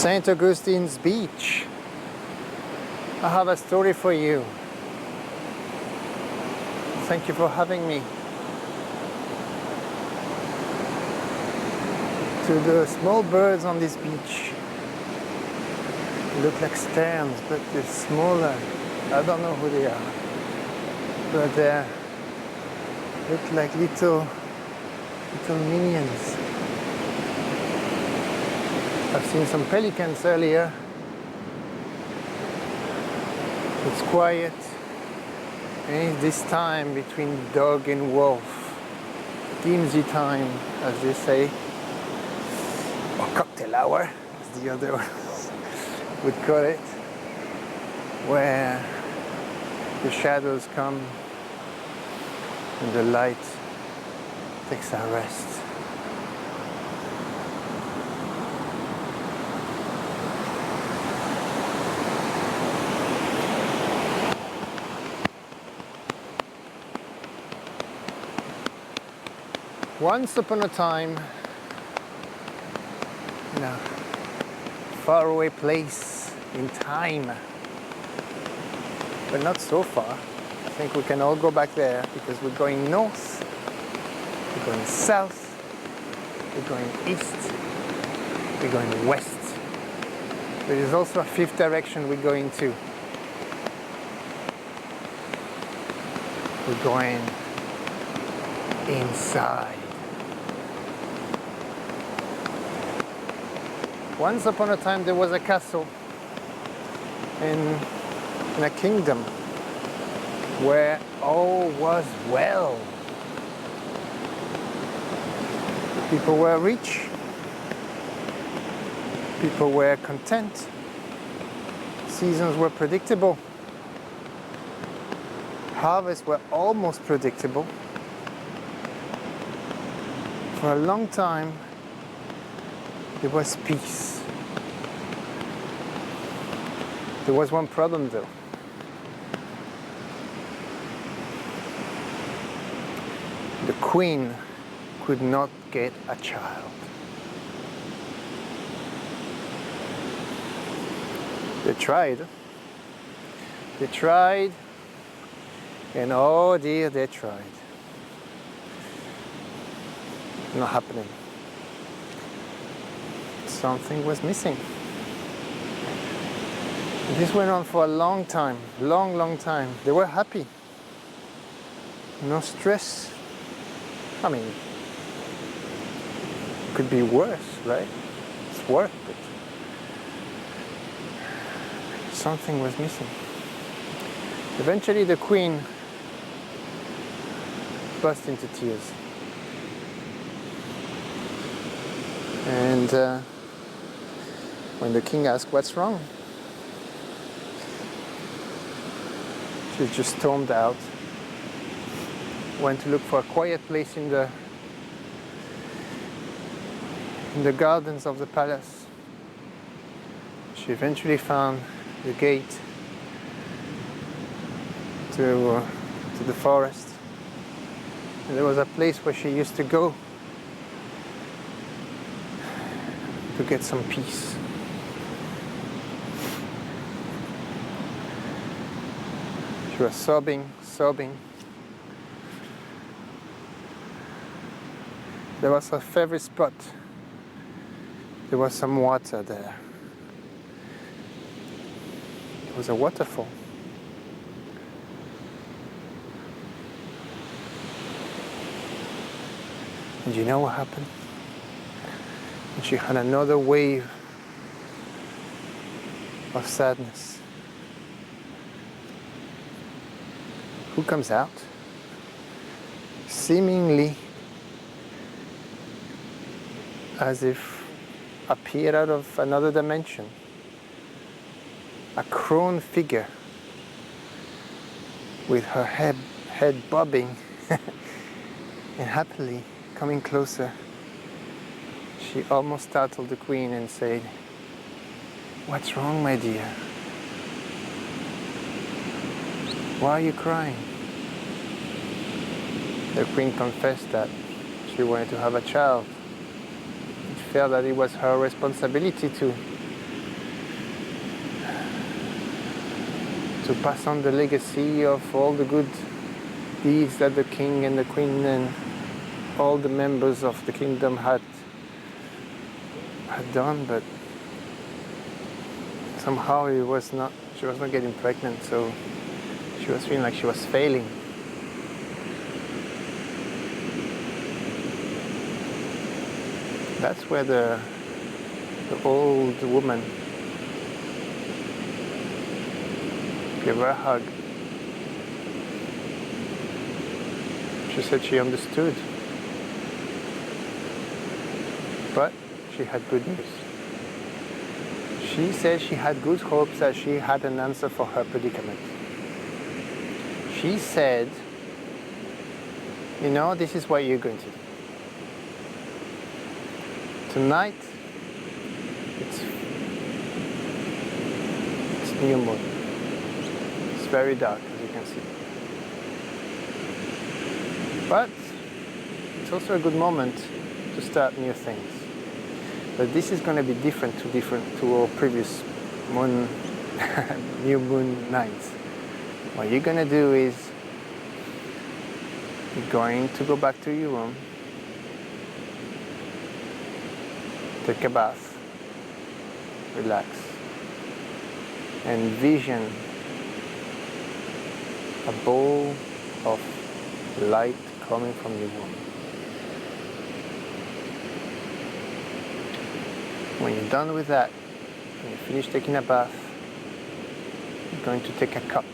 St. Augustine's Beach. I have a story for you. Thank you for having me. To the small birds on this beach, they look like sterns, but they're smaller. I don't know who they are, but they look like little minions. I've seen some pelicans earlier. It's quiet, and it's this time between dog and wolf, dimsy time, as they say, or cocktail hour, as the other ones would call it, where the shadows come and the light takes a rest. Once upon a time, in a faraway place in time, but not so far. I think we can all go back there because we're going north, we're going south, we're going east, we're going west. There is also a fifth direction we're going to. We're going inside. Once upon a time there was a castle in a kingdom where all was well. People were rich, people were content, seasons were predictable, harvests were almost predictable. For a long time there was peace. There was one problem though. The queen could not get a child. They tried, and oh dear, they tried. Not happening. Something was missing. This went on for a long time, long time. They were happy. No stress. I mean, it could be worse, right? It's work, but something was missing. Eventually the queen burst into tears. And when the king asked, "What's wrong?" she just stormed out, went to look for a quiet place in the gardens of the palace. She eventually found the gate to the forest. And there was a place where she used to go to get some peace. She was sobbing. There was her favorite spot. There was some water there. It was a waterfall. And you know what happened? And she had another wave of sadness. Who comes out? Seemingly as if appeared out of another dimension. A crone figure with her head bobbing and happily coming closer. She almost startled the queen and said, "What's wrong, my dear? Why are you crying?" The queen confessed that she wanted to have a child. It felt that it was her responsibility to to pass on the legacy of all the good deeds that the king and the queen and all the members of the kingdom had done, but somehow she was not getting pregnant, so she was feeling like she was failing. That's where the old woman gave her a hug. She said she understood, but she had good news. She said she had good hopes that she had an answer for her predicament. She said, you know, this is what you're going to do. Tonight, it's new moon. It's very dark, as you can see. But it's also a good moment to start new things. But this is going to be different to our previous moon, new moon nights. What you're going to do is you're going to go back to your room, take a bath, relax, and envision a ball of light coming from your womb. When you're done with that, when you finish taking a bath, you're going to take a cup.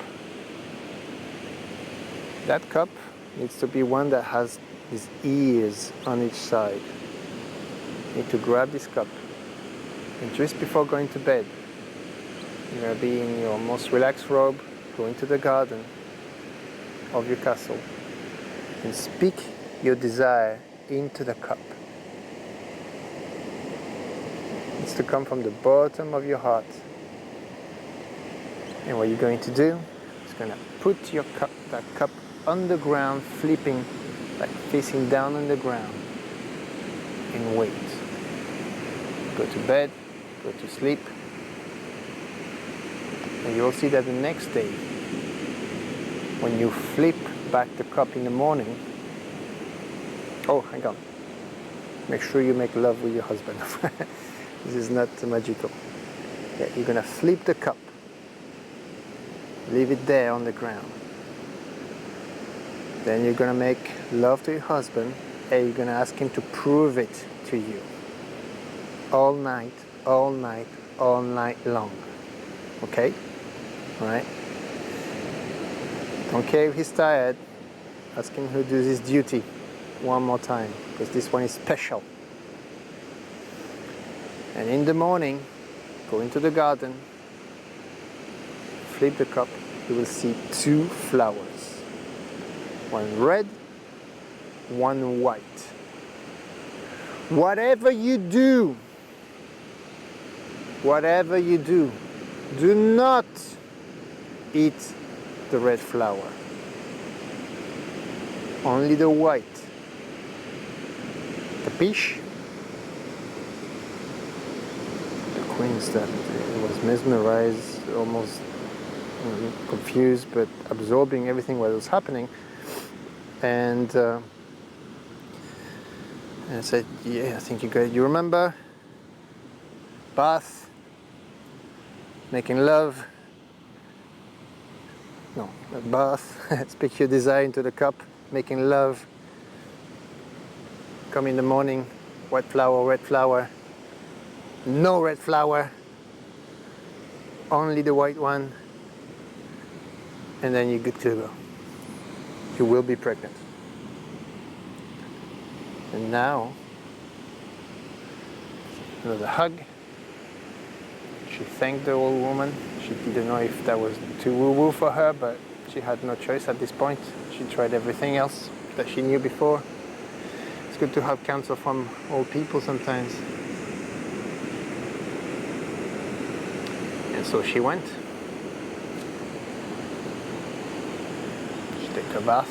That cup needs to be one that has these ears on each side. You need to grab this cup, and just before going to bed, you're going to be in your most relaxed robe, go into the garden of your castle, and speak your desire into the cup. It's to come from the bottom of your heart. And what you're going to do is going to put your cup, that cup on the ground, flipping, like facing down on the ground, and wait. Go to bed, go to sleep, and you'll see that the next day, when you flip back the cup in the morning, oh, hang on, make sure you make love with your husband. This is not magical. Yeah, you're gonna flip the cup, leave it there on the ground. Then you're gonna make love to your husband, and you're gonna ask him to prove it to you. All night, all night, all night long. Okay? Alright? Don't care if he's tired, ask him to do his duty one more time, because this one is special. And in the morning, go into the garden, flip the cup, you will see two flowers. One red, one white. Whatever you do, do not eat the red flower. Only the white. Capiche? The queen was mesmerized, almost confused, but absorbing everything what was happening. And I said, yeah, I think you got it. You remember? Bath, making love. No, a bath. Speak your desire into the cup, making love. Come in the morning, white flower, red flower. No red flower, only the white one. And then you're good to go. You will be pregnant. And now, another hug. She thanked the old woman. She didn't know if that was too woo-woo for her, but she had no choice at this point. She tried everything else that she knew before. It's good to have counsel from old people sometimes. And so she went. She took her bath.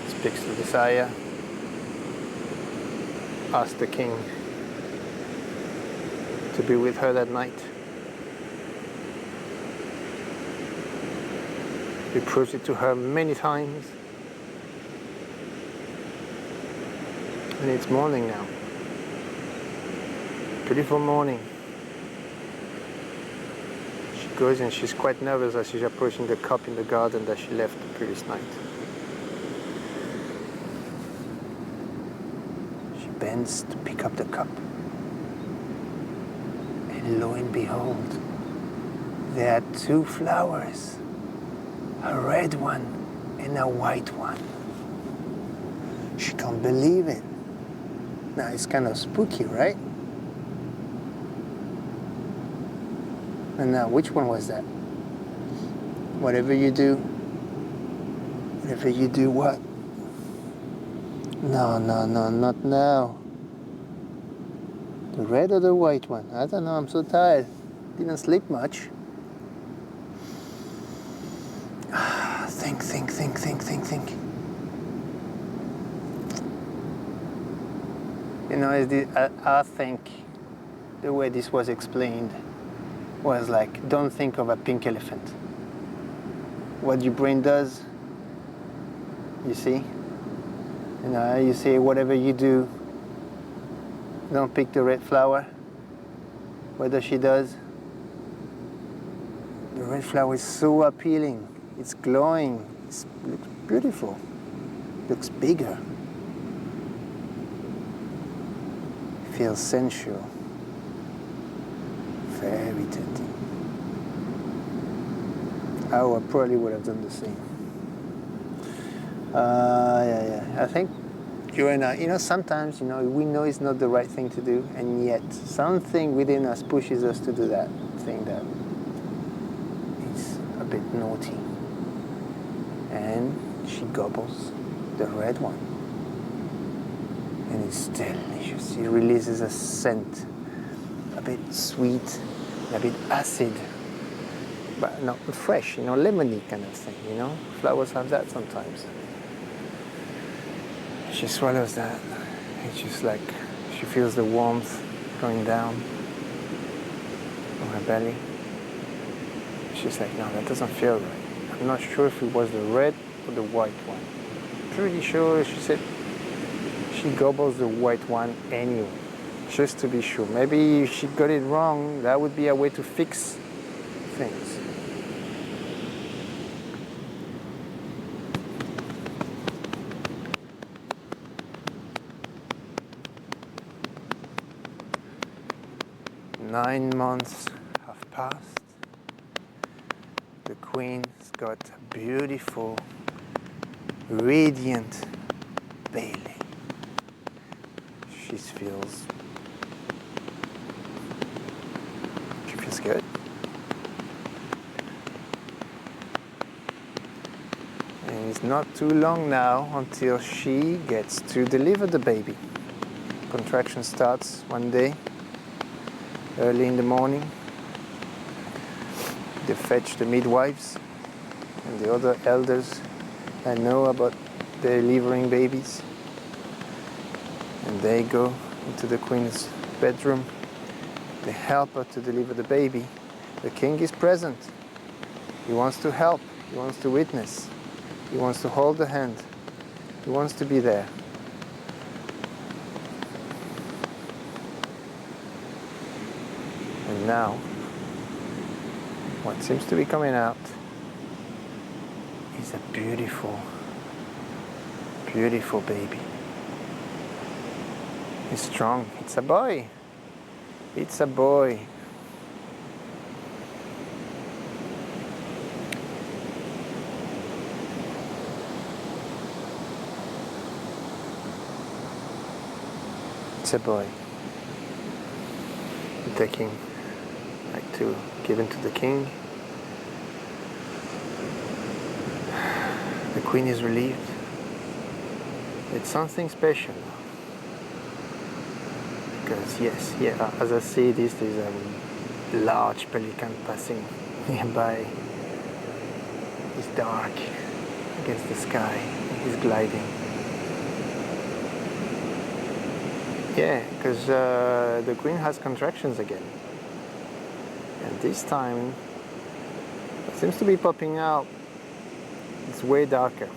Speaks the desire. Asked the king to be with her that night. He proves it to her many times. And it's morning now. Beautiful morning. She goes and she's quite nervous as she's approaching the cup in the garden that she left the previous night. She bends to pick up the cup. And lo and behold, there are two flowers. A red one and a white one. She can't believe it. Now it's kind of spooky, right? And now, which one was that? Whatever you do what? No, not now. The red or the white one? I don't know, I'm so tired. Didn't sleep much. Think. You know, I think the way this was explained was like, don't think of a pink elephant. What your brain does, you see? You know, you say whatever you do, don't pick the red flower. What does she does? The red flower is so appealing. It's glowing. It looks beautiful. Looks bigger. Feels sensual. Very tempting. I probably would have done the same. Yeah. I think you and I, you know, sometimes, you know, we know it's not the right thing to do, and yet something within us pushes us to do that thing that is a bit naughty. And she gobbles the red one. And it's delicious. It releases a scent, a bit sweet, a bit acid, but not fresh, you know, lemony kind of thing, you know. Flowers have that sometimes. She swallows that. It's just like she feels the warmth going down from her belly. She's like, no, that doesn't feel right. I'm not sure if it was the red or the white one. Pretty sure she said she gobbles the white one anyway, just to be sure. Maybe if she got it wrong, that would be a way to fix things. Nine months have passed. The queen's got a beautiful, radiant baby. She feels good. And it's not too long now until she gets to deliver the baby. Contraction starts one day, early in the morning. They fetch the midwives and the other elders that know about delivering babies. And they go into the queen's bedroom. They help her to deliver the baby. The king is present. He wants to help. He wants to witness. He wants to hold the hand. He wants to be there. And now, what seems to be coming out is a beautiful, beautiful baby. It's strong. It's a boy. It's a boy. It's a boy. Taking, like, to give him to the king. The queen is relieved. It's something special. Because yes, as I see this, there's a large pelican passing nearby. It's dark against the sky. He's gliding. Yeah, because the queen has contractions again. And this time, it seems to be popping out It's way darker.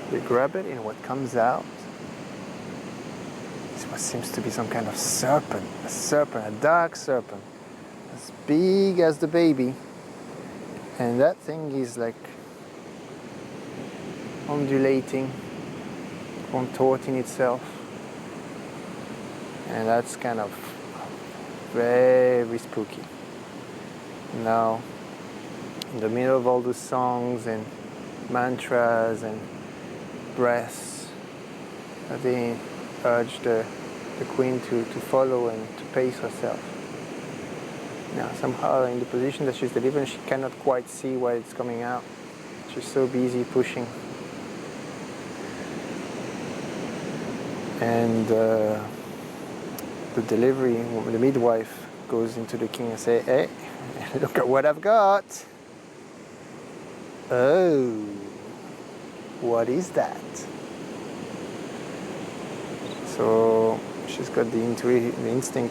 They grab it, and what comes out is what seems to be some kind of serpent. A dark serpent, as big as the baby. And that thing is like undulating, contorting itself. And that's kind of very spooky. Now, in the middle of all those songs and mantras and breaths, they urge the queen to follow and to pace herself. Now, somehow in the position that she's delivering, she cannot quite see where it's coming out. She's so busy pushing. And the delivery, the midwife goes into the king and says, "Hey, look at what I've got." "Oh, what is that?" So she's got the intuition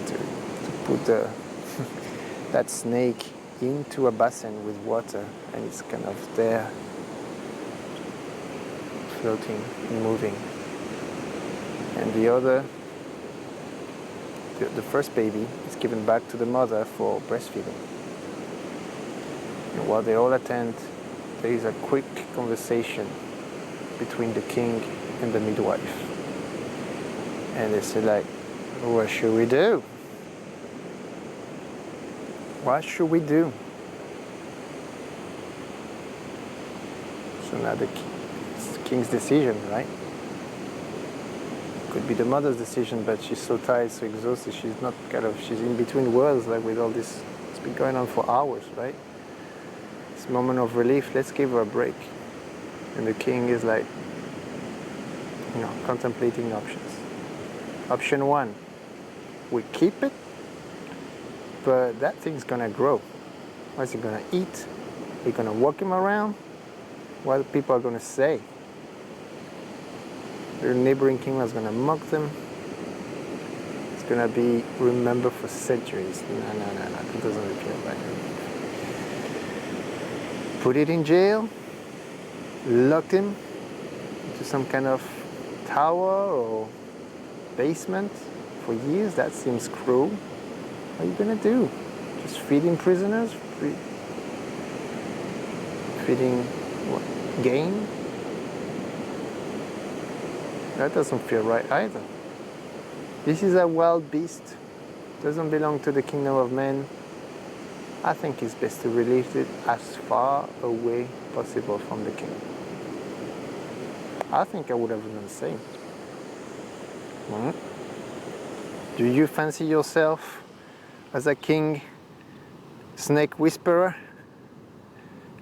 to put that snake into a basin with water, and it's kind of there, floating and moving. And the first baby is given back to the mother for breastfeeding. And while they all attend, there is a quick conversation between the king and the midwife. And they say like, "What should we do? What should we do?" So now it's the king's decision, right? Could be the mother's decision, but she's so tired, so exhausted, she's in between worlds, like with all this, it's been going on for hours, right? This moment of relief, let's give her a break. And the king is like, contemplating options. Option one, we keep it, but that thing's gonna grow. What's it gonna eat? We're gonna walk him around? What are people gonna say? The neighboring kingdom is going to mock them. It's going to be remembered for centuries. No, it doesn't appear right. Put it in jail, locked him into some kind of tower or basement for years. That seems cruel. What are you going to do? Just feeding prisoners? Feeding what? Game? That doesn't feel right either. This is a wild beast. Doesn't belong to the kingdom of men. I think it's best to release it as far away possible from the king. I think I would have done the same. Do you fancy yourself as a king, snake whisperer,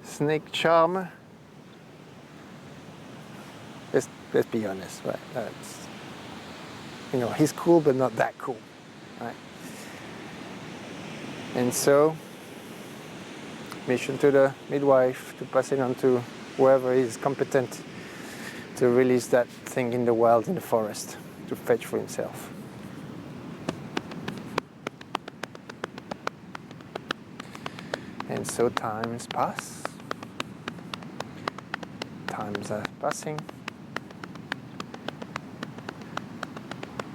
snake charmer? Let's be honest, right? He's cool, but not that cool, right? And so, mission to the midwife to pass it on to whoever is competent to release that thing in the wild, in the forest, to fetch for himself. And so times pass. Times are passing.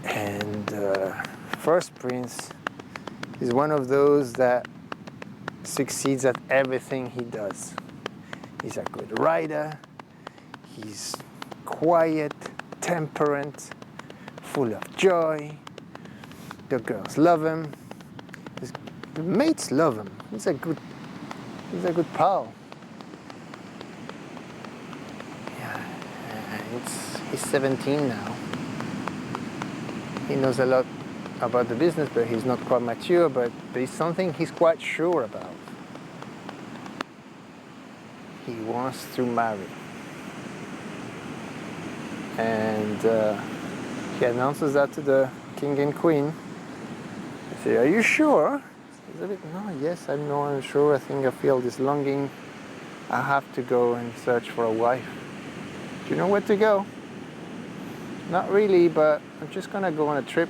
And first prince is one of those that succeeds at everything he does. He's a good rider, he's quiet, temperate, full of joy. The girls love him, the mates love him. He's a good pal. Yeah, he's 17 now. He knows a lot about the business, but he's not quite mature, but there's something he's quite sure about. He wants to marry. And he announces that to the king and queen. They say, "Are you sure?" He's a bit, "No, yes, I'm sure. I think I feel this longing. I have to go and search for a wife." "Do you know where to go?" "Not really, but I'm just gonna go on a trip.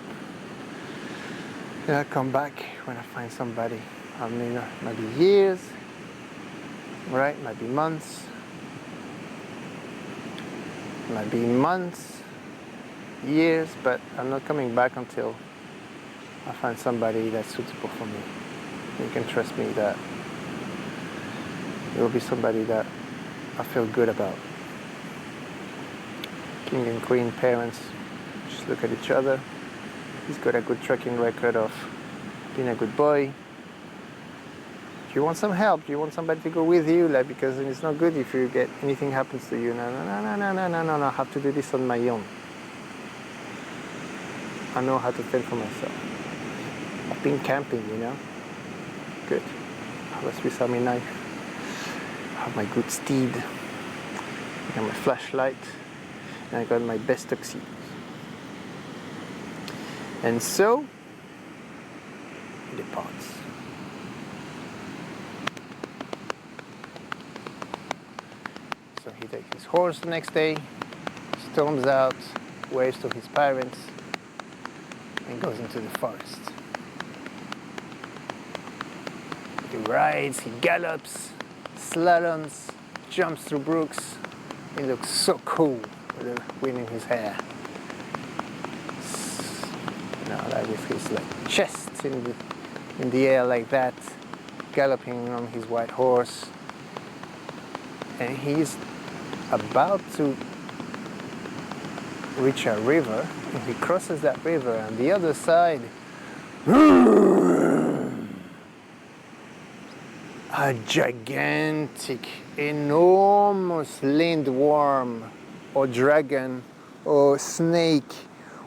Then I'll come back when I find somebody. I mean, maybe years. right? Might be months. Might be months, years, but I'm not coming back until I find somebody that's suitable for me. You can trust me that it will be somebody that I feel good about. King and queen parents just look at each other. He's got a good tracking record of being a good boy. If you want some help, you want somebody to go with you, like, because it's not good if you get anything happens to you. No, I have to do this on my own. I know how to fend for myself. I've been camping, you know. Good. I have a Swiss Army knife. I have my good steed. I got my flashlight. And I got my best tuxedos. And so, he departs. So he takes his horse the next day, storms out, waves to his parents, and goes into the forest. He rides, he gallops, slaloms, jumps through brooks. He looks so cool with the wind in his hair. Like with his like chest in the air like that, galloping on his white horse, and he's about to reach a river, and he crosses that river, and the other side, a gigantic, enormous lindworm, or dragon, or snake,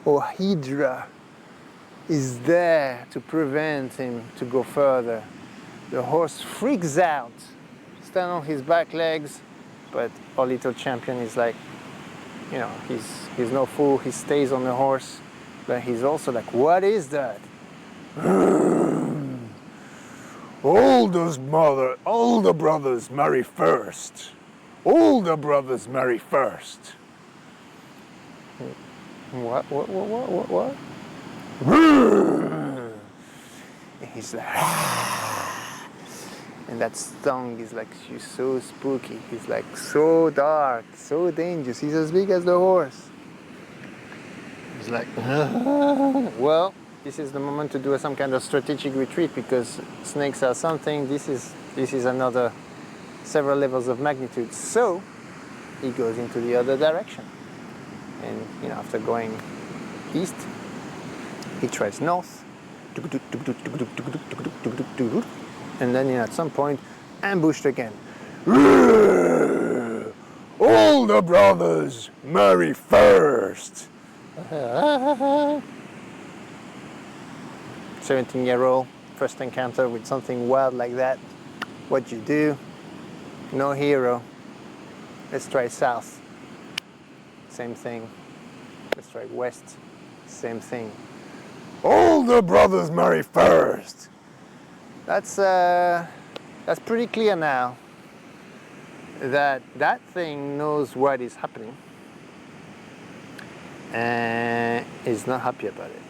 or hydra is there to prevent him to go further. The horse freaks out, stands on his back legs, but our little champion is like, you know, he's no fool, he stays on the horse, but he's also like, what is that? All the brothers marry first. All the brothers marry first. What? And he's like, and that song is like, she's so spooky. He's like so dark, so dangerous. He's as big as the horse. He's like, well, this is the moment to do some kind of strategic retreat, because snakes are something. This is another several levels of magnitude. So he goes into the other direction, and you know, after going east, he tries north, and then at some point, ambushed again. All the brothers marry first. 17-year-old, first encounter with something wild like that. What you do? No hero. Let's try south. Same thing. Let's try west. Same thing. All the brothers marry first. That's pretty clear now that thing knows what is happening and is not happy about it.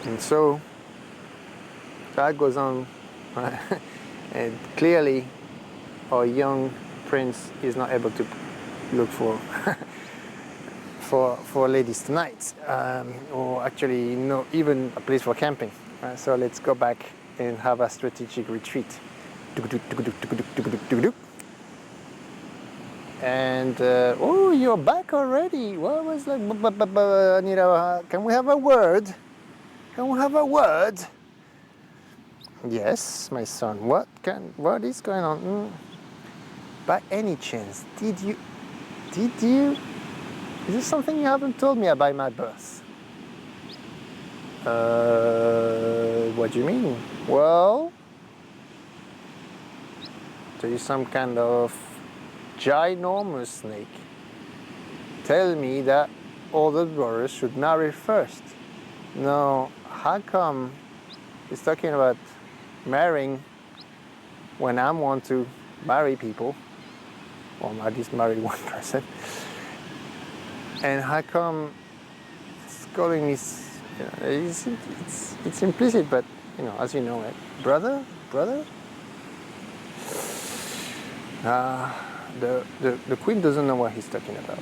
And so that goes on, and clearly our young prince is not able to look for for ladies tonight, or actually no, even a place for camping. So let's go back and have a strategic retreat. And oh, you're back already. What was like? Anita, can we have a word? Can we have a word? Yes, my son. What is going on? By any chance, did you? Is this something you haven't told me about my birth? What do you mean? Well, there is some kind of ginormous snake. Tell me that all the brothers should marry first. No, how come he's talking about marrying when I want to marry people, or at least marry one person? And how come it's calling me, you know, it's implicit, but you know, as you know, right? Brother? The queen doesn't know what he's talking about.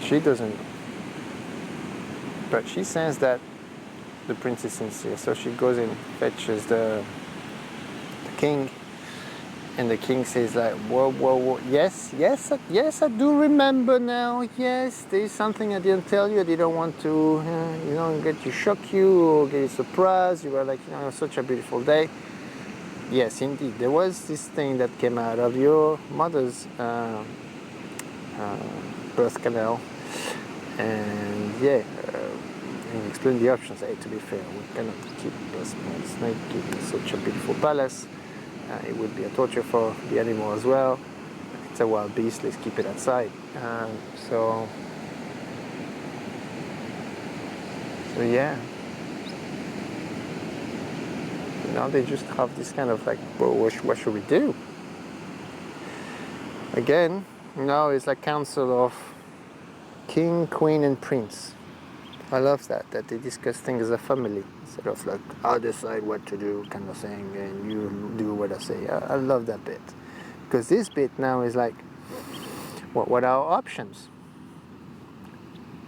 She doesn't know. But she senses that the prince is sincere, so she goes and fetches the king, and the king says like, whoa, yes, I do remember now. Yes, there's something I didn't tell you. I didn't want to, get you, shock you, or get you surprised. You were like, it was such a beautiful day. Yes, indeed, there was this thing that came out of your mother's birth canal, and yeah. And explain the options. Hey, to be fair, we cannot keep a small snake in such a beautiful palace. It would be a torture for the animal as well. It's a wild beast, let's keep it outside. So yeah. Now they just have this kind of like, well, what should we do? Again, now it's like council of king, queen, and prince. I love that they discuss things as a family instead of like, I'll decide what to do kind of thing and you do what I say. I love that bit. Because this bit now is like, what are our options?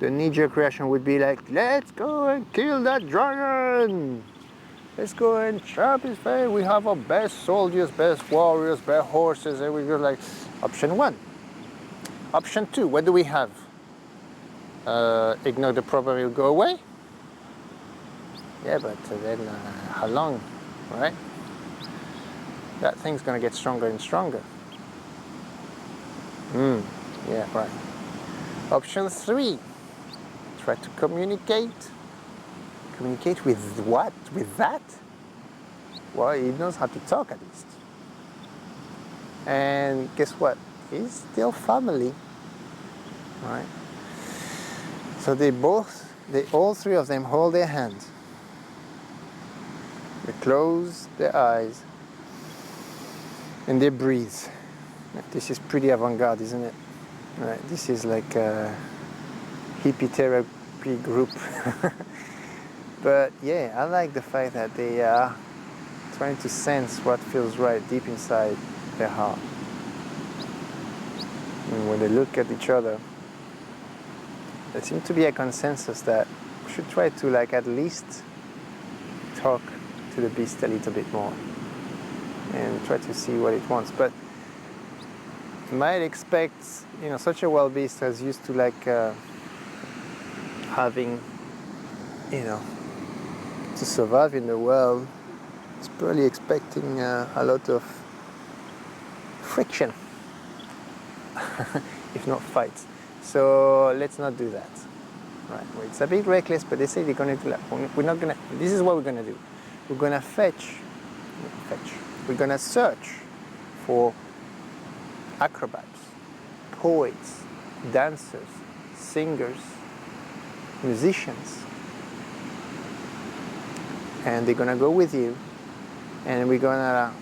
The knee-jerk reaction would be like, let's go and kill that dragon! Let's go and chop his face. We have our best soldiers, best warriors, best horses, and we go like, option 1. Option 2, what do we have? Ignore the problem, it'll go away? Yeah, but then how long, right? That thing's gonna get stronger and stronger. Yeah, right. Option 3, try to communicate. Communicate with what? With that? Well, he knows how to talk at least. And guess what? He's still family, right? So all three of them hold their hands. They close their eyes and they breathe. This is pretty avant-garde, isn't it? Right. This is like a hippie therapy group. But yeah, I like the fact that they are trying to sense what feels right deep inside their heart. And when they look at each other, there seems to be a consensus that we should try to like at least talk to the beast a little bit more and try to see what it wants. But you might expect, such a wild beast as used to like having, to survive in the world, it's probably expecting a lot of friction, if not fights. So let's not do that. Right? Well, it's a bit reckless, but they say they're going to do that. We're not going to. This is what we're going to do. We're going to fetch. We're going to search for acrobats, poets, dancers, singers, musicians, and they're going to go with you, and we're going to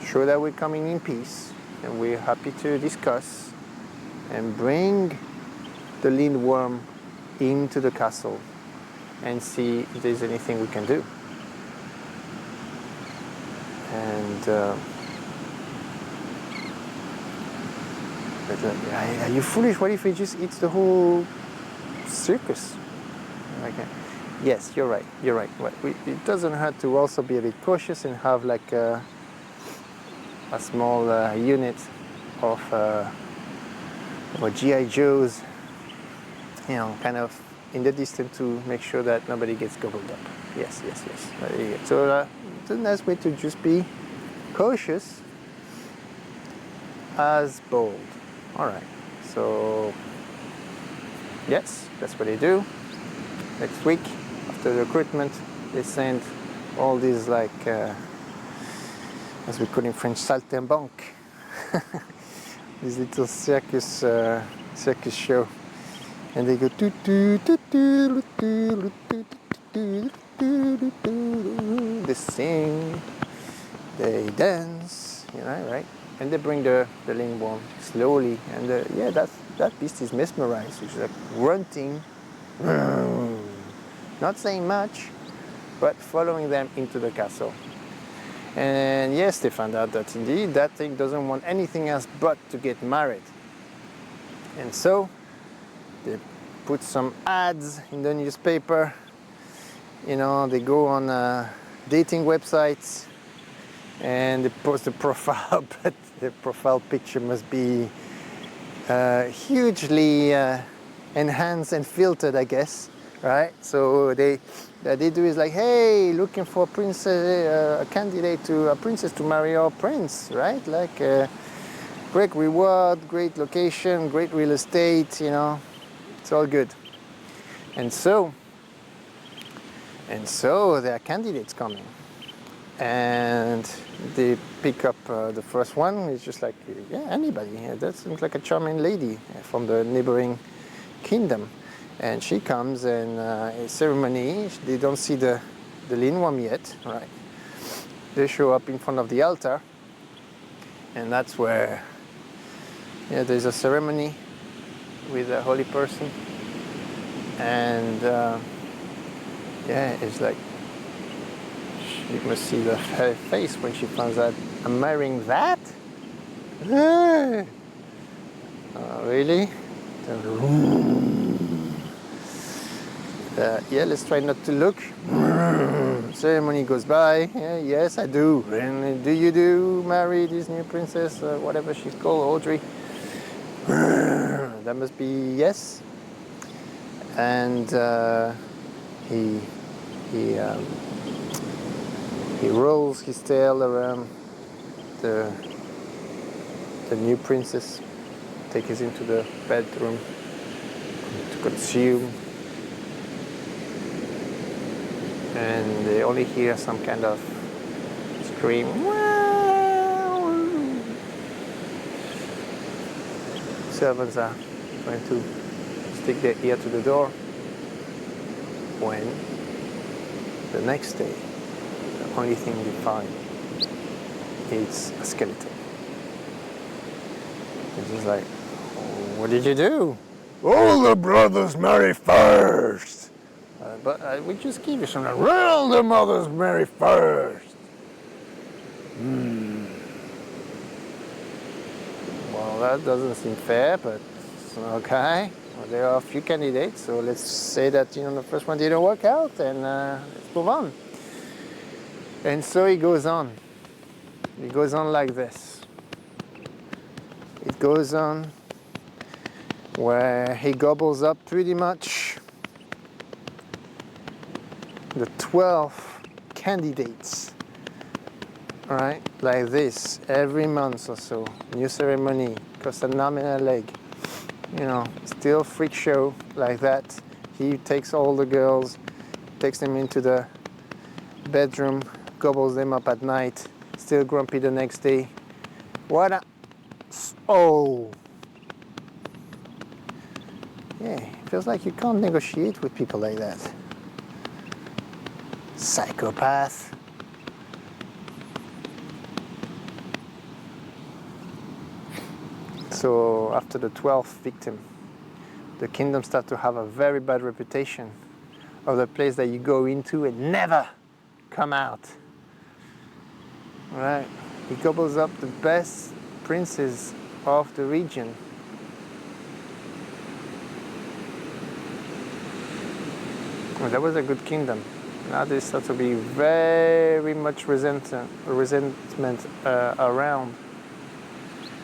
show that we're coming in peace, and we're happy to discuss and bring the Lindworm into the castle and see if there's anything we can do. And are you foolish? What if he just eats the whole circus? Okay. Yes, you're right. It doesn't hurt to also be a bit cautious and have like a small unit of GI Joes, kind of in the distance to make sure that nobody gets gobbled up. Yes. There you go. So it's a nice way to just be cautious as bold. All right. So yes, that's what they do. Next week, after the recruitment, they send all these like, as we call in French, saltimbanques. This little circus show, and they go they sing, they dance, right? And they bring the Lindworm slowly, and that beast is mesmerized. It's like grunting, not saying much, but following them into the castle. And yes, they found out that indeed that thing doesn't want anything else but to get married. And so they put some ads in the newspaper. You know, they go on dating websites and they post a profile, but the profile picture must be hugely enhanced and filtered, I guess, right? So what they do is like, hey, looking for a princess, a candidate to a princess to marry our prince, right? Like great reward, great location, great real estate, you know, it's all good. And so there are candidates coming, and they pick up the first one. It's just like, yeah, anybody. Yeah, that seems like a charming lady from the neighboring kingdom. And she comes, and a ceremony, they don't see the Lindworm yet, right? They show up in front of the altar, and that's where, yeah, there's a ceremony with a holy person, and yeah, it's like, you must see her face when she finds out, I'm marrying that? Really? Yeah, let's try not to look. Ceremony goes by. Yeah, yes, I do. And do you marry this new princess, whatever she's called, Audrey? That must be yes. And he rolls his tail around the new princess, takes her into the bedroom to consume. And they only hear some kind of scream. Servants are trying to stick their ear to the door, when the next day the only thing they find is a skeleton. It's just like, what did you do? All the brothers marry first. But we just give you some. All the mothers marry first. Well, that doesn't seem fair, but okay. Well, there are a few candidates, so let's say that, you know, the first one didn't work out, and let's move on. And so it goes on. It goes on like this. It goes on where he gobbles up pretty much the 12 candidates, right? Like this, every month or so. New ceremony, costs an arm and a leg. You know, still freak show like that. He takes all the girls, takes them into the bedroom, gobbles them up at night, still grumpy the next day. What a... Oh! Yeah, it feels like you can't negotiate with people like that. Psychopath. So after the 12th victim, the kingdom starts to have a very bad reputation of the place that you go into and never come out. Right? He gobbles up the best princes of the region. Well, that was a good kingdom. Now there starts to be very much resentment around.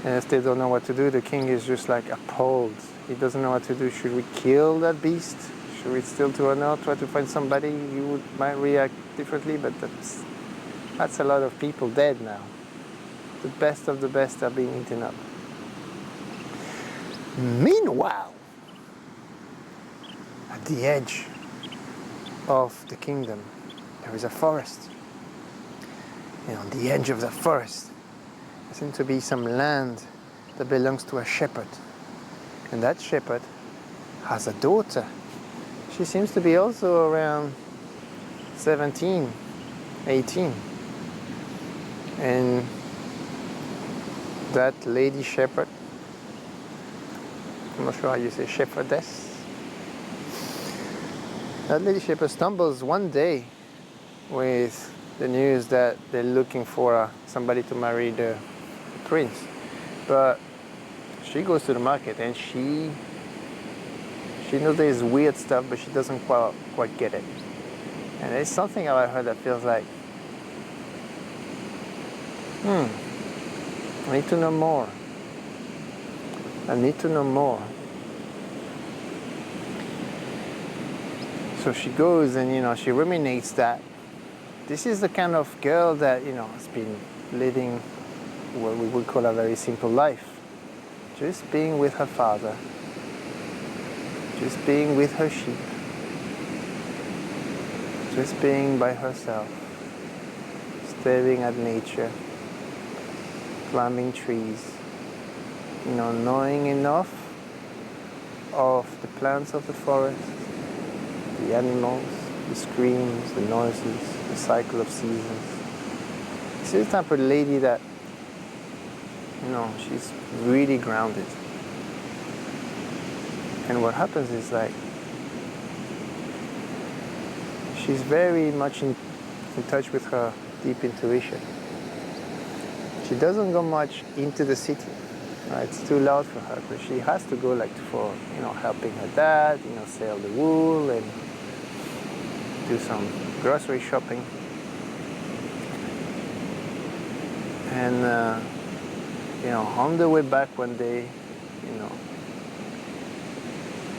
And as they don't know what to do, the king is just like appalled. He doesn't know what to do. Should we kill that beast? Should we still try to find somebody who might react differently? But that's a lot of people dead now. The best of the best are being eaten up. Meanwhile, at the edge of the kingdom, there is a forest. And on the edge of the forest, there seems to be some land that belongs to a shepherd. And that shepherd has a daughter. She seems to be also around 17, 18. And that lady shepherd, I'm not sure how you say shepherdess, that lady shepherd stumbles one day with the news that they're looking for somebody to marry the prince. But she goes to the market and she knows there's weird stuff, but she doesn't quite get it. And there's something about her that feels like, I need to know more. I need to know more. So she goes and, she ruminates that this is the kind of girl that, has been living what we would call a very simple life. Just being with her father. Just being with her sheep. Just being by herself. Staring at nature. Climbing trees. Knowing enough of the plants of the forest, the animals, the screams, the noises, the cycle of seasons. She's the type of lady that, she's really grounded. And what happens is like, she's very much in touch with her deep intuition. She doesn't go much into the city. It's too loud for her, but she has to go for, helping her dad, sell the wool and do some grocery shopping. And, on the way back one day,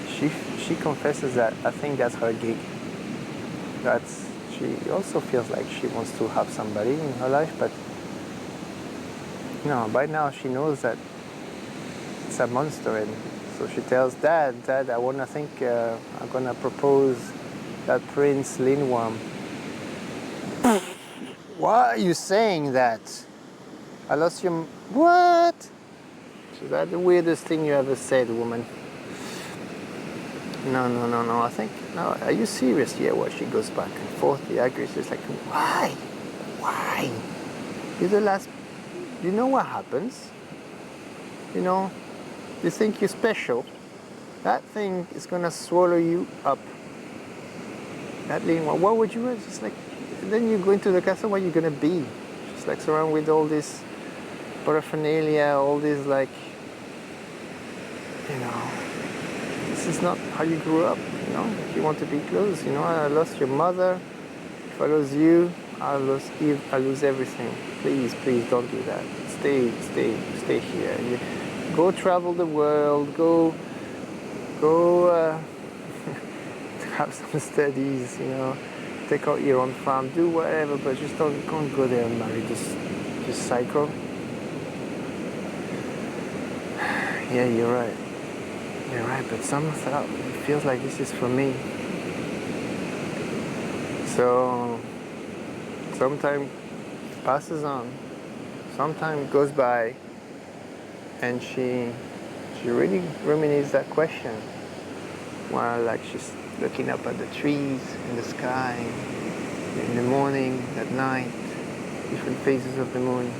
she confesses that I think that's her gig. She also feels like she wants to have somebody in her life, but, by now she knows that it's a monster, and so she tells Dad, I I'm gonna propose that Prince Lindworm. Why are you saying that? I lost your... What? So that's the weirdest thing you ever said, woman. No, I think... No, are you serious? Yeah, well, she goes back and forth. The actress is like, why? You're the last... You know what happens? You think you're special. That thing is gonna swallow you up. That Lindworm, what would you... It's just like... Then you go into the castle, what are you gonna be? Just like surrounded with all this paraphernalia, all this this is not how you grew up, If you want to be close, I lost your mother. If I lose you, I lose everything. Please don't do that. Stay here. Go travel the world. Go have some studies. Take out your own farm. Do whatever, but just don't go there and marry this psycho. Yeah, you're right. But someone thought it feels like this is for me. So, some time passes on. Some time goes by, and she really ruminates that question while she's looking up at the trees in the sky, in the morning, at night, different phases of the moon.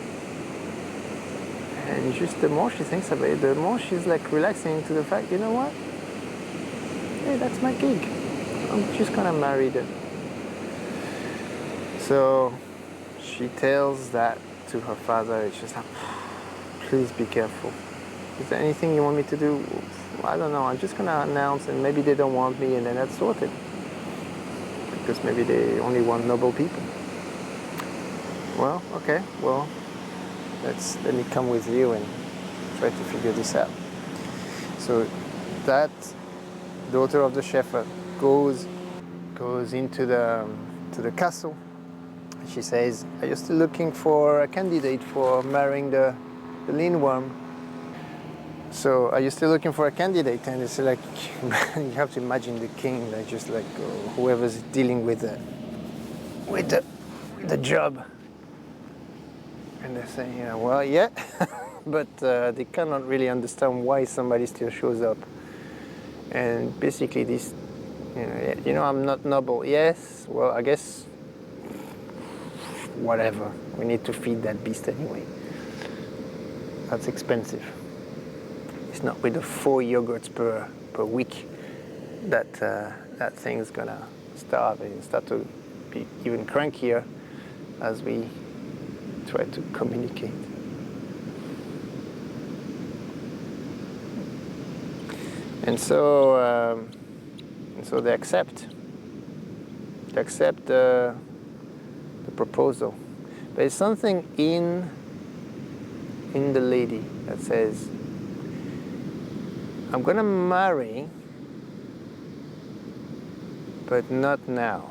And just the more she thinks about it, the more she's relaxing into the fact, you know what? Hey, that's my gig. I'm just gonna marry them. So she tells that to her father. It's just like, please be careful. Is there anything you want me to do? I don't know. I'm just gonna announce, and maybe they don't want me, and then that's sorted. Because maybe they only want noble people. Well, okay. Well, let me come with you and try to figure this out. So that daughter of the shepherd goes into the castle. She says, "Are you still looking for a candidate for marrying the Lindworm?" So, "Are you still looking for a candidate?" And it's like, you have to imagine the king, whoever's dealing with the job. And they're saying, well, yeah, but they cannot really understand why somebody still shows up. And basically this, I'm not noble. Yes, well, I guess, whatever. We need to feed that beast anyway. That's expensive. It's not with the 4 yogurts per week that thing's gonna starve and start to be even crankier. as we try to communicate. And so they accept. They accept the proposal. There's something in the lady that says, I'm gonna marry, but not now.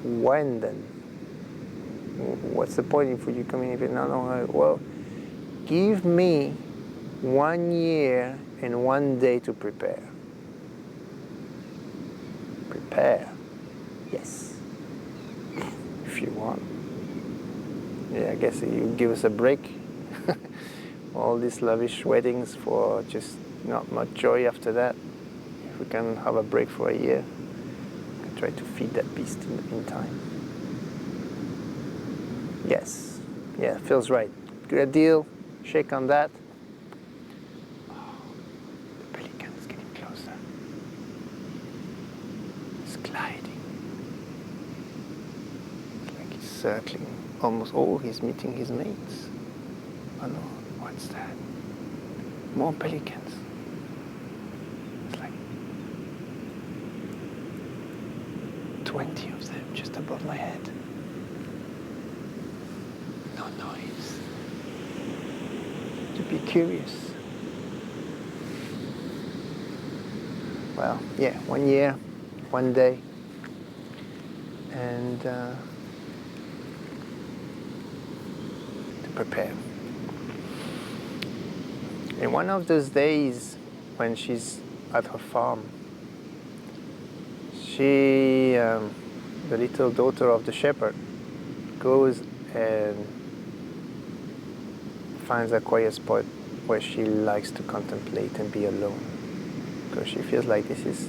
When then? What's the point if you communicate? No, well, give me 1 year and 1 day to prepare. Prepare? Yes. If you want. Yeah, I guess you give us a break. All these lavish weddings for just not much joy after that. If we can have a break for a year, I try to feed that beast in the meantime. Yes. Yeah, feels right. Good deal. Shake on that. The pelican's getting closer. It's gliding. It's like he's circling. Almost, he's meeting his mates. Oh no, what's that? More pelicans. It's like 20 of them just above my head. No noise. To be curious. Well, yeah, 1 year, 1 day, and to prepare. And one of those days when she's at her farm, she, the little daughter of the shepherd, goes and finds a quiet spot where she likes to contemplate and be alone, because she feels like this is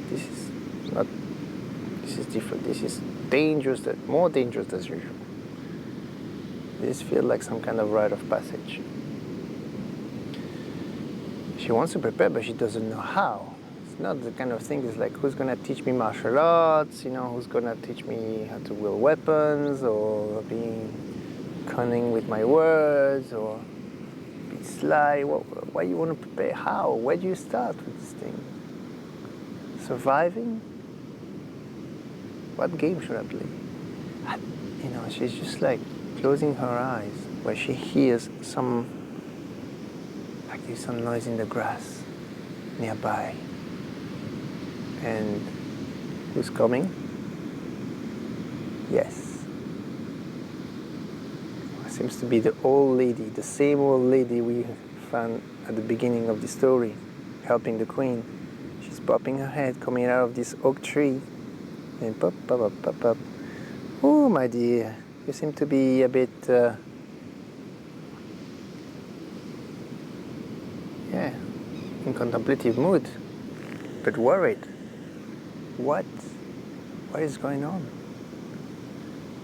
different. This is dangerous, more dangerous than usual. This feels like some kind of rite of passage. She wants to prepare, but she doesn't know how. It's not the kind of thing. It's like, who's gonna teach me martial arts? Who's gonna teach me how to wield weapons, or be cunning with my words, or be sly? Why you want to prepare? How? Where do you start with this thing? Surviving? What game should I play? She's just like closing her eyes, where she hears there's some noise in the grass nearby. And who's coming? Yes. It seems to be the old lady, the same old lady we found at the beginning of the story, helping the queen. She's popping her head, coming out of this oak tree. And pop, pop, pop, pop, pop. Oh, my dear, you seem to be a bit, in contemplative mood, but worried. What is going on?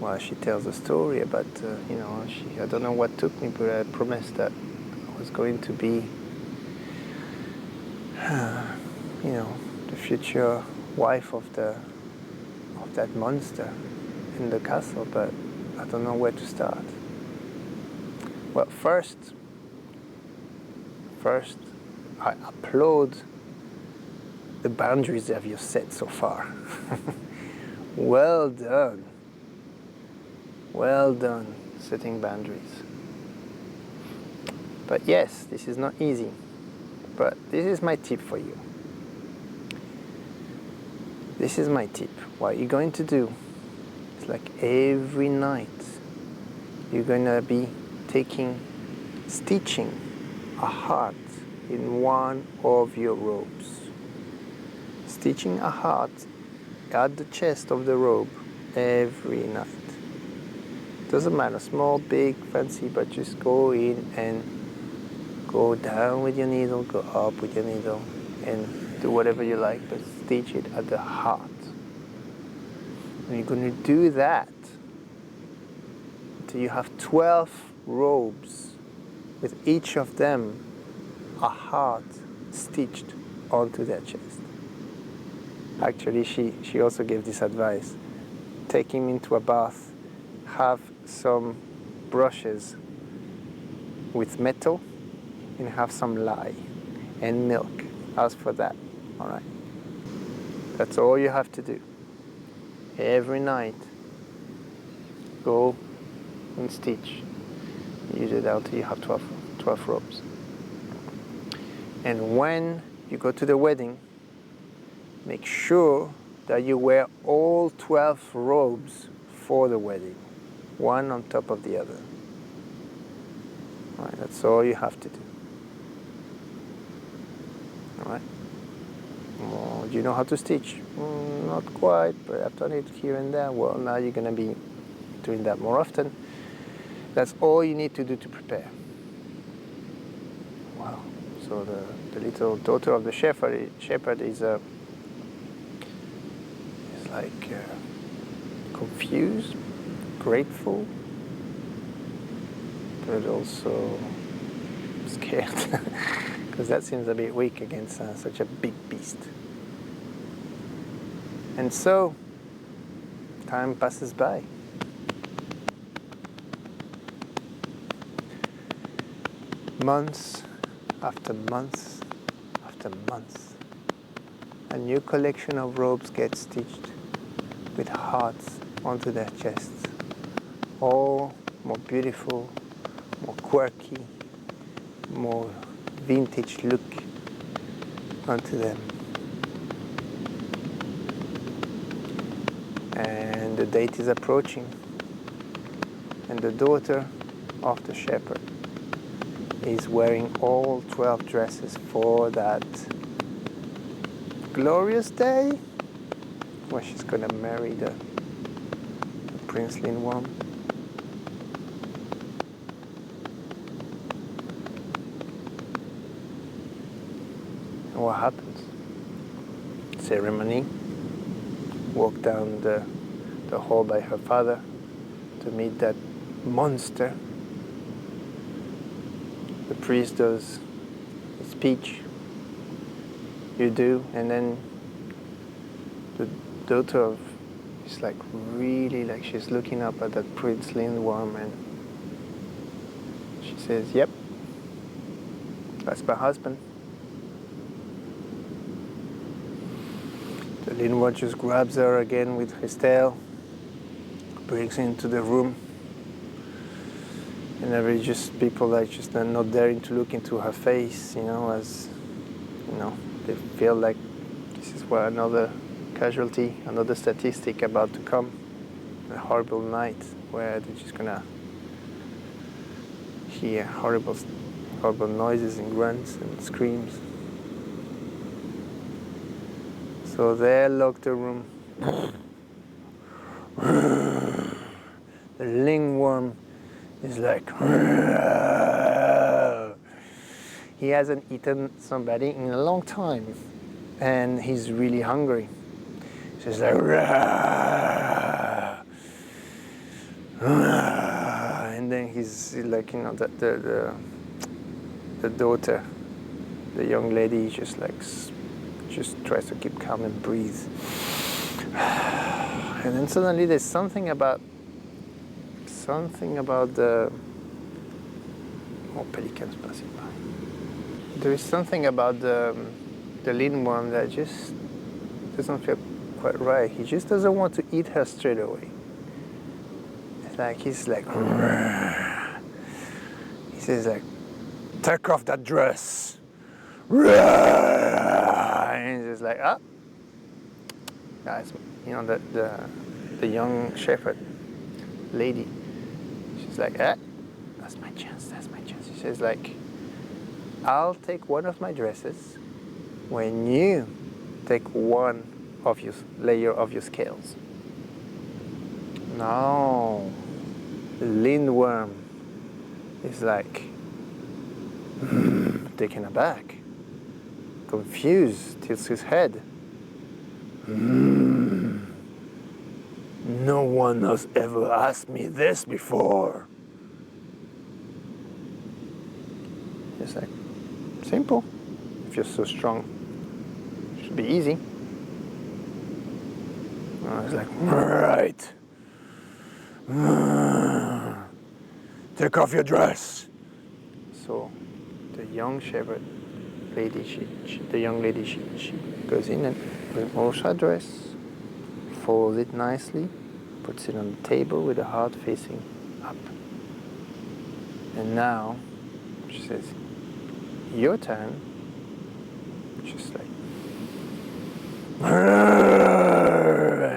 Well, she tells a story about, I don't know what took me, but I promised that I was going to be, the future wife of that monster in the castle, but I don't know where to start. Well, first, I applaud the boundaries that you've set so far. Well done. Well done, setting boundaries. But yes, this is not easy. But this is my tip for you. This is my tip. What you're going to do is, like, every night you're going to be stitching a heart in one of your robes. Stitching a heart at the chest of the robe every night. Doesn't matter, small, big, fancy, but just go in and go down with your needle, go up with your needle, and do whatever you like, but stitch it at the heart. And you're going to do that until you have 12 robes with each of them a heart stitched onto their chest. Actually, she also gave this advice. Take him into a bath have some brushes with metal and have some lye and milk. Ask for that, all right? That's all you have to do. Every night, go and stitch. You do that until you have 12 ropes. And when you go to the wedding, make sure that you wear all 12 robes for the wedding, one on top of the other. All right, that's all you have to do. All right. Well, do you know how to stitch? Not quite, but I've done it here and there. Well, now you're going to be doing that more often. That's all you need to do to prepare. Wow. So the little daughter of the shepherd is like confused, grateful, but also scared, because that seems a bit weak against such a big beast. And so, time passes by. Months after months after months, a new collection of robes gets stitched with hearts onto their chests, all more beautiful, more quirky, more vintage look onto them. And the date is approaching, and the daughter of the shepherd is wearing all 12 dresses for that glorious day when she's gonna marry the Prince Lindworm. And what happens? Ceremony. Walk down the hall by her father to meet that monster. The priest does a speech. You do, and then the daughter is like really like she's looking up at that Prince Lindworm, and she says, "Yep, that's my husband." The Lindworm just grabs her again with his tail, brings her into the room, and every just people like just not daring to look into her face, as they feel like this is where another casualty, another statistic about to come, a horrible night where they're just gonna hear horrible noises and grunts and screams. So they lock the room. The Lindworm is like, he hasn't eaten somebody in a long time, and he's really hungry. So he's like, and then he's like, the daughter, the young lady, just tries to keep calm and breathe. And then suddenly there's something about the pelicans passing by. There is something about the Lindworm that just doesn't feel quite right. He just doesn't want to eat her straight away. It's like he's like, he says like, "Take off that dress." And he's just like, guys, the young shepherd lady. She's like, that's my chance. She says like, "I'll take one of my dresses when you take one of your layer of your scales." No, the Lindworm is like taken aback, confused, tilts his head. No one has ever asked me this before. It's like, simple. If you're so strong, it should be easy. It's like, right. take off your dress. So the young shepherd lady, the young lady, she goes in and removes her dress, folds it nicely, puts it on the table with the heart facing up. And now she says, your turn. Just like,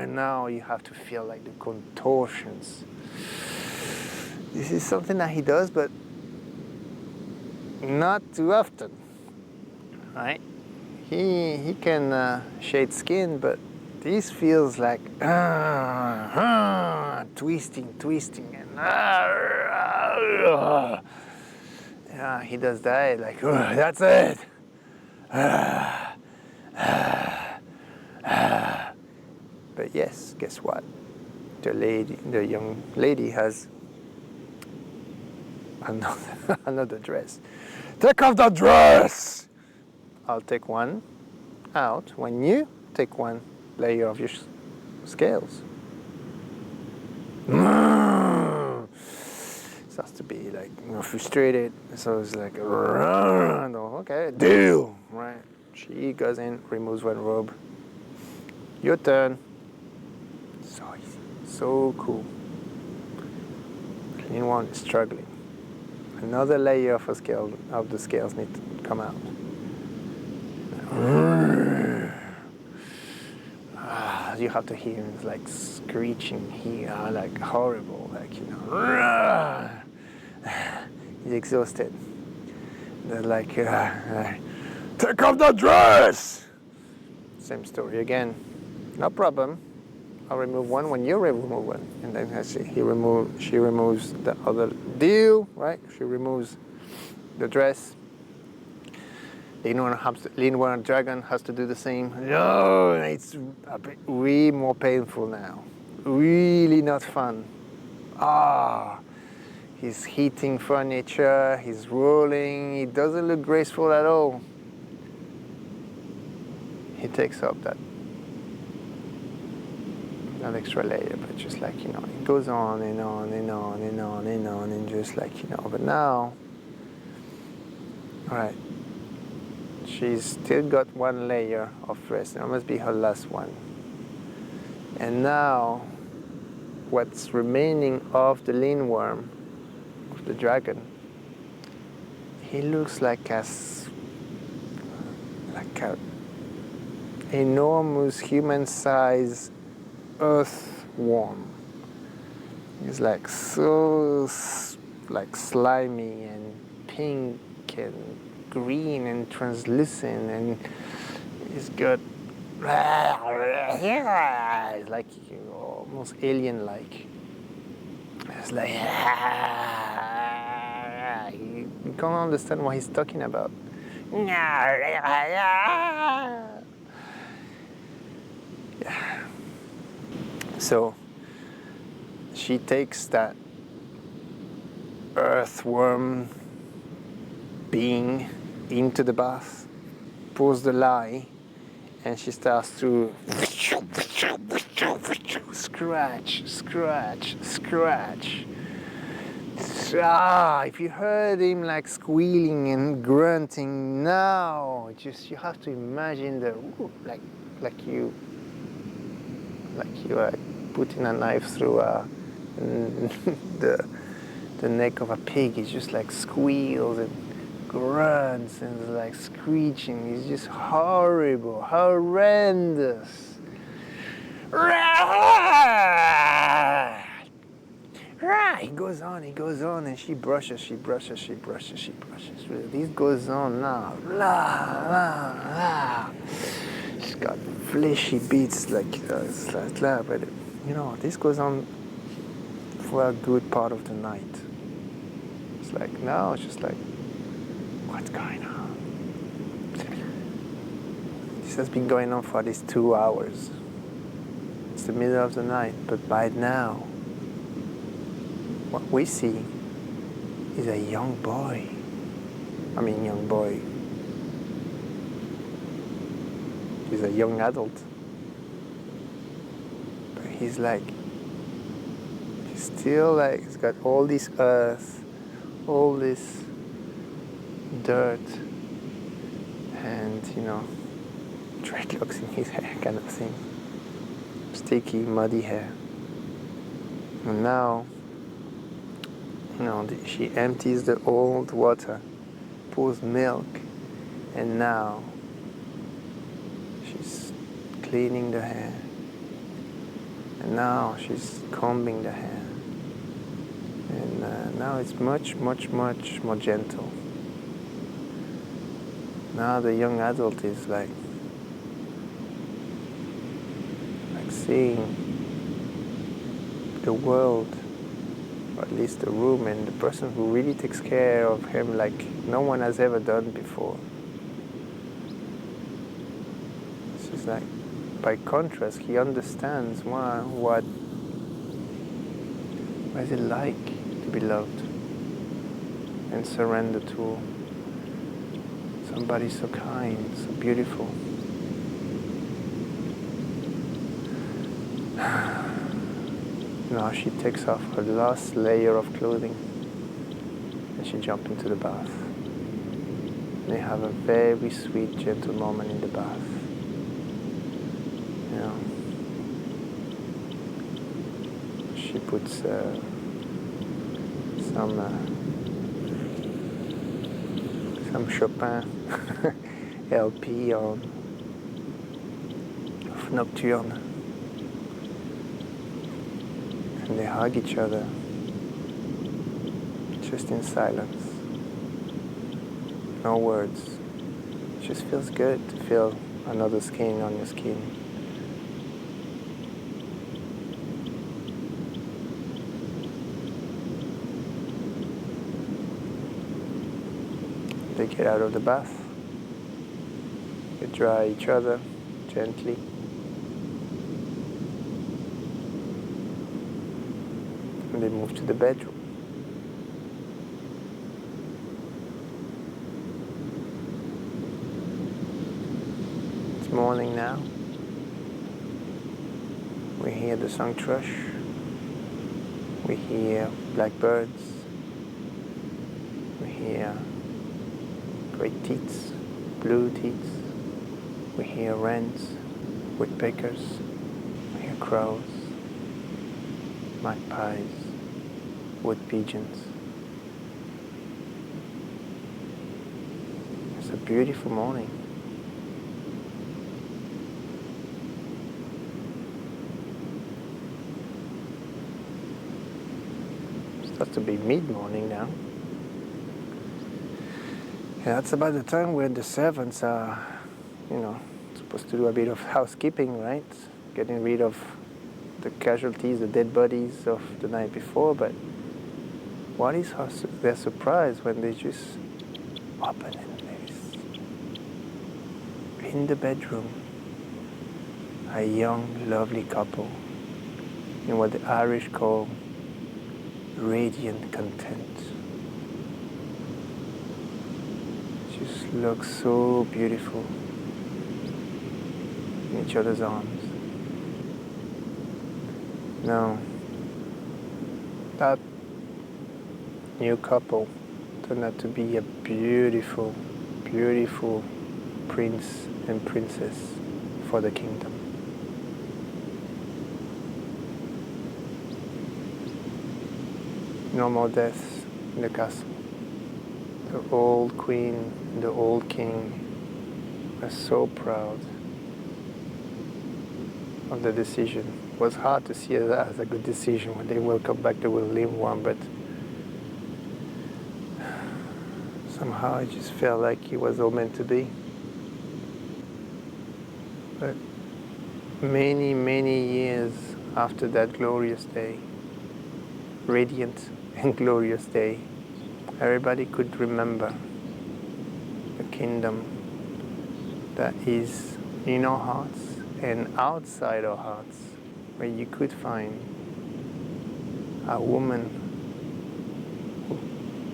and now you have to feel like the contortions. This is something that he does, but not too often, right? He can shade skin, but this feels like twisting, and yeah, he does that like that's it. But yes, guess what? The young lady has another dress. Take off the dress! I'll take one out when you take one layer of your scales. Starts to be like frustrated, so it's like, okay, deal, right? She goes in, removes one robe. Your turn. So easy, so cool. Lindworm is struggling. Another layer of the scales need to come out. You have to hear him like screeching here, like horrible, like he's exhausted. They're like, take off the dress. Same story again. No problem. I'll remove one when you remove one, and then she removes the other deal, right? She removes the dress. Lindworm dragon has to do the same. No, it's a bit way more painful now. Really not fun. He's hitting furniture. He's rolling. It doesn't look graceful at all. He takes up that extra layer, but just like, it goes on and on and on and on and on, and just like, but now, all right, she's still got one layer of dress. That must be her last one. And now, what's remaining of the Lindworm, of the dragon, he looks like a enormous human-sized earthworm. He's like so like slimy and pink and green and translucent, and he's got it's like almost alien-like. It's like you can't understand what he's talking about. Yeah. So she takes that earthworm being into the bath, pours the lye, and she starts to scratch. If you heard him like squealing and grunting now, you have to imagine like you are putting a knife through the neck of a pig. It's just like squeals and grunts and like screeching. It's just horrible, horrendous. He goes on, and she brushes. This goes on now. She's got fleshy bits but this goes on for a good part of the night. It's like now it's just like, what's going on? This has been going on for at least 2 hours. It's the middle of the night, but by now what we see is a young boy. He's a young adult. But he's still like, he's got all this earth all this dirt and, dreadlocks in his hair kind of thing. Sticky, muddy hair. And now, she empties the old water, pours milk, and now she's cleaning the hair. And now she's combing the hair. And now it's much, much, much more gentle. Now the young adult is like seeing the world, or at least the room, and the person who really takes care of him like no one has ever done before. It's just like, by contrast, he understands what is it like to be loved and surrender to somebody so kind, so beautiful. Now she takes off her last layer of clothing and she jumps into the bath. They have a very sweet, gentle moment in the bath. She puts some Chopin LP on of Nocturne. And they hug each other, just in silence. No words. It just feels good to feel another skin on your skin. They get out of the bath. They dry each other gently. And they move to the bedroom. It's morning now. We hear the song thrush. We hear blackbirds. We hear great teats, blue teats. We hear wrens, woodpeckers. We hear crows, magpies, wood pigeons. It's a beautiful morning. It starts to be mid-morning now. And that's about the time when the servants are, supposed to do a bit of housekeeping, right? Getting rid of the casualties, the dead bodies of the night before, but what is their surprise when they just open it? In the bedroom, a young, lovely couple in what the Irish call radiant content. Just looks so beautiful in each other's arms. Now, that new couple turned out to be a beautiful, beautiful prince and princess for the kingdom. No more deaths in the castle. The old queen and the old king were so proud of the decision. It was hard to see that as a good decision when they welcomed back the King Lindworm, but somehow it just felt like it was all meant to be. But many, many years after that glorious day, radiant and glorious day, everybody could remember a kingdom that is in our hearts and outside our hearts, where you could find a woman who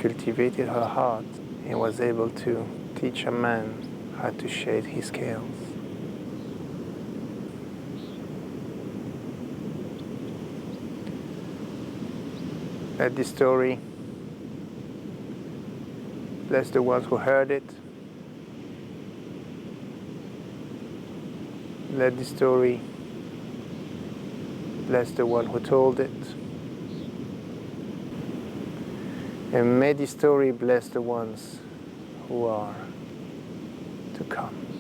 cultivated her heart and was able to teach a man how to shed his scales. Read this story Bless the ones who heard it. Let the story bless the one who told it. And may the story bless the ones who are to come.